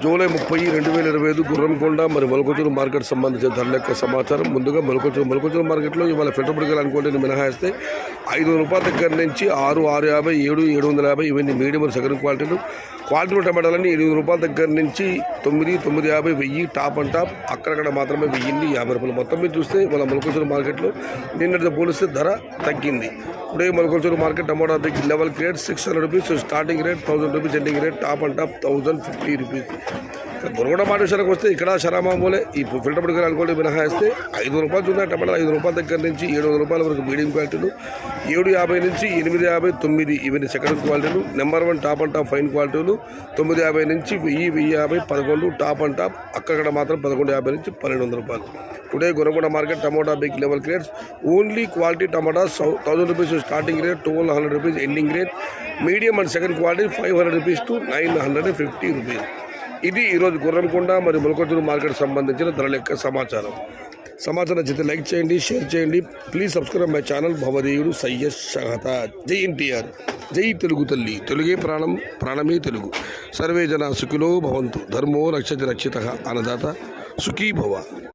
July 30, 2025 Gurramkonda మరి మొలకొత్తూరు market సంబంధించిన ధరల యొక్క సమాచారం. ముందుగా మొలకొత్తూరు మార్కెట్లో ఇవాళ ఫిల్టర్ బుడగలు అనుకోండి మినహాయిస్తే 500 రూపాయల దగ్గర నుంచి 6, 650, 7, 750 ఇవన్నీ మీడియం సెకండ్ క్వాలిటీలు. టమాటాలన్నీ 800 రూపాయల దగ్గర నుంచి 9, 950, 1000 టాప్ అండ్ టాప్. అక్కడక్కడ మాత్రమే 1050 రూపాయలు. మొత్తం మీద చూస్తే మన మొలకొత్తూరు మార్కెట్లో నిన్నటితో పోలిస్తే ధర తగ్గింది. ఇప్పుడే Molakotturu market tomato big level grade 600 rupees starting rate, 1000 rupees ending rate, top and top 1050 rupees. Guragonda మార్కెట్కి వస్తే ఇక్కడ శరామామూలే ఈ ఫిల్టర్ బుడగలు అనుకోండి మినహాయిస్తే 500 రూపాయలు చూద్దాం. టమాటాలు 500 రూపాయల దగ్గర నుంచి 700 రూపాయల వరకు మీడియం క్వాలిటీలు, 750 నుంచి 850, 9 ఇవన్నీ సెకండ్ క్వాలిటీలు. Number 1 top and top fine క్వాలిటీలు 950 నుంచి 1000, 1050, 11 టాప్ అండ్ టాప్. అక్కడ మాత్రం 1150 నుంచి 1200 రూపాయలు. Today Guragonda market tomato big level grades only quality tomato 1000 rupees starting rate, 1200 rupees ending rate. Medium and second quality 500 rupees to 950 rupees. ఇది ఈరోజు గుర్రంకొండ మరియు మొలకొత్తూరు మార్కెట్ సంబంధించిన ధరల యొక్క సమాచారం నచ్చితే లైక్ చేయండి, షేర్ చేయండి. ప్లీజ్ సబ్స్క్రైబ్ మై ఛానల్ భవదేవుడు సయ్యద్ షహతా. జై ఎన్టీఆర్, జై తెలుగు తల్లి, తెలుగే ప్రాణం, ప్రాణమే తెలుగు. సర్వే జన సుఖినో భవంతు, ధర్మో రక్షతి రక్షిత, అన్నదాత సుఖీ భవ.